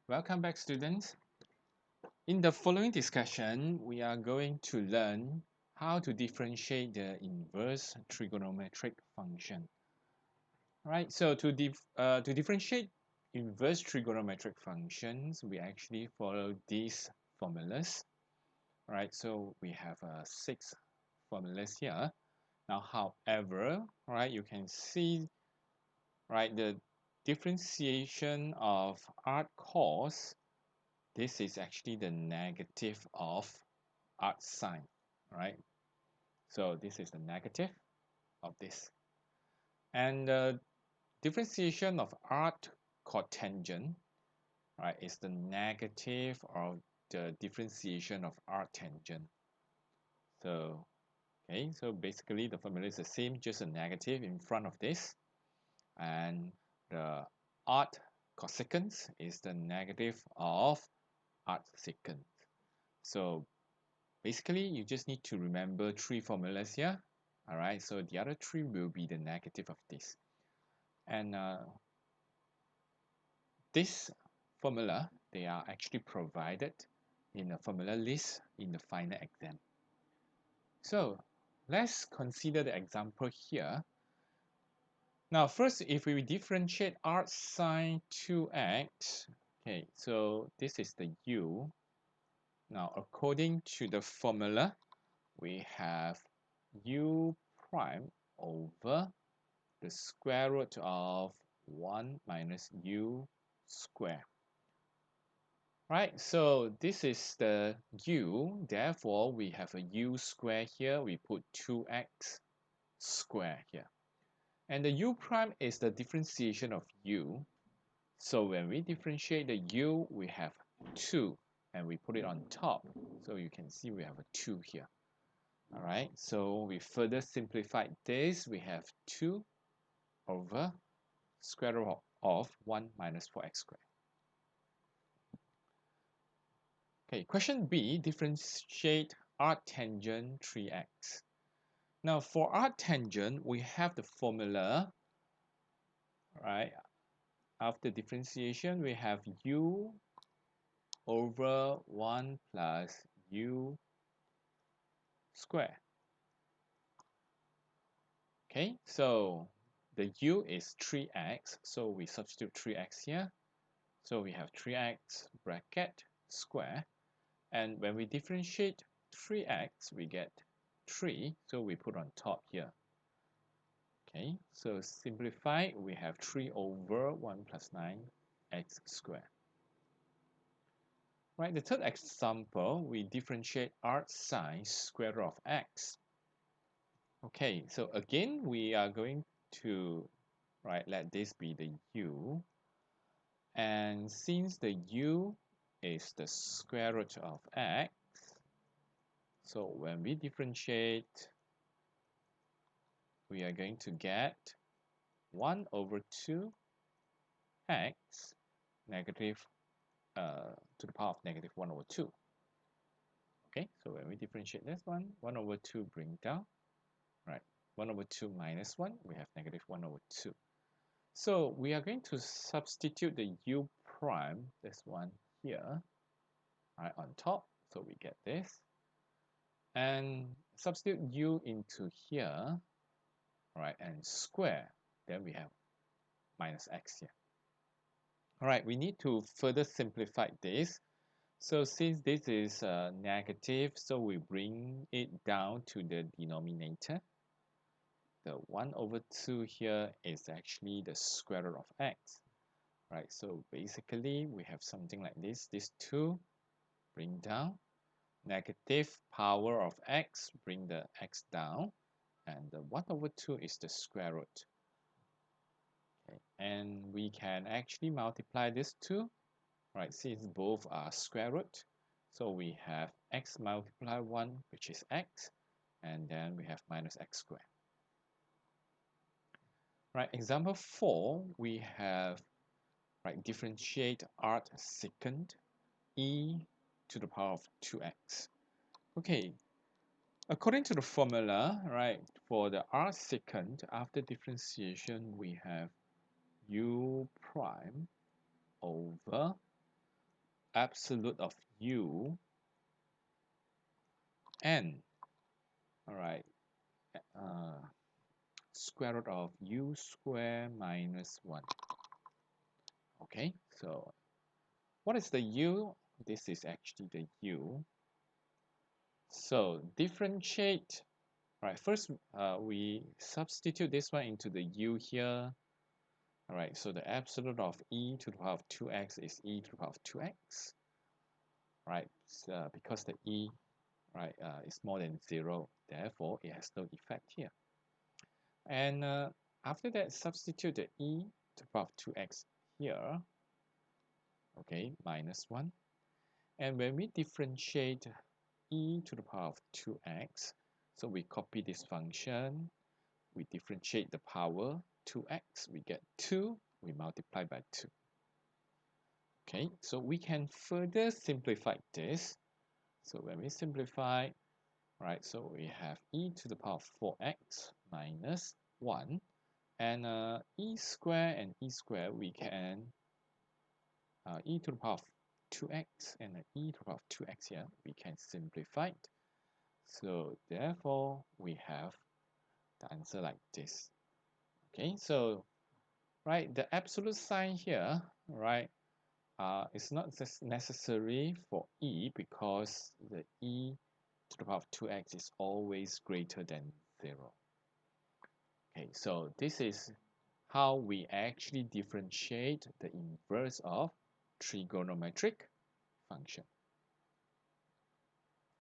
Welcome back, students. In the following discussion, we are going to learn how to differentiate the inverse trigonometric function. All right, so to differentiate inverse trigonometric functions, we actually follow these formulas. All right, so we have six formulas here. Now, however, all right, you can see, right, the differentiation of arc cos. This is actually the negative of arc sine, right? So this is the negative of this. And the differentiation of arc cotangent, right, is the negative of the differentiation of arc tangent. So, okay, so basically the formula is the same, just a negative in front of this. And the arc cosecant is the negative of arc secant. So basically, you just need to remember three formulas here. All right, so the other three will be the negative of this. And this formula, they are actually provided in a formula list in the final exam. So let's consider the example here. Now, first, if we differentiate arc sine 2x, okay, so this is the u. Now, according to the formula, we have u prime over the square root of 1 minus u square. Right, so this is the u, therefore we have a u square here, we put 2x square here. And the u prime is the differentiation of u, so when we differentiate the u, we have 2, and we put it on top, so you can see we have a 2 here. All right, so we further simplified this, we have 2 over square root of 1 minus 4x squared. Okay, question B, differentiate arctangent 3x. Now for arctangent, we have the formula, right? After differentiation, we have u over 1 plus u square. Okay, so the u is 3x, so we substitute 3x here. So we have 3x bracket square. And when we differentiate 3x, we get 3, so we put on top here. Okay, so simplify, we have 3 over 1 plus 9x squared. Right, the third example, we differentiate arc sine square root of x. Okay, so again, we are going to, right, let this be the u. And since the u is the square root of x, so when we differentiate, we are going to get 1 over 2 x negative to the power of negative 1 over 2. Okay, so when we differentiate this one, 1 over 2 bring down, right? 1 over 2 minus 1, we have negative 1 over 2. So we are going to substitute the u prime, this one here, right, on top. So we get this. And substitute u into here, right, and square. Then we have minus x here. All right, we need to further simplify this. So since this is negative, so we bring it down to the denominator. The 1 over 2 here is actually the square root of x. Right, so basically we have something like this. This 2 bring down. Negative power of x, bring the x down. And the 1 over 2 is the square root. Okay, and we can actually multiply this 2. Right, since both are square root, so we have x multiply 1, which is x, and then we have minus x squared. Right, example 4, we have, right, differentiate arc secant e to the power of 2x. Okay, according to the formula, right, for the arc secant, after differentiation, we have u prime over absolute of u n, all right, uh, square root of u square minus 1. Okay, so what is the u? This is actually the u. So differentiate. All right, first we substitute this one into the u here. All right, so the absolute of e to the power of 2x is e to the power of 2x. Right, because the e right is more than 0, therefore it has no effect here. And after that, substitute the e to the power of 2x here. Okay, minus 1. And when we differentiate e to the power of 2x, so we copy this function, we differentiate the power 2x, we get 2, we multiply by 2. Okay, so we can further simplify this. So when we simplify, right, so we have e to the power of 4x minus 1, and e square and e square, we can e to the power of 2x and e to the power of 2x here, we can simplify it. So therefore, we have the answer like this. Okay, so right, the absolute sign here, right, is not necessary for e because the e to the power of 2x is always greater than 0. Okay, so this is how we actually differentiate the inverse of trigonometric function.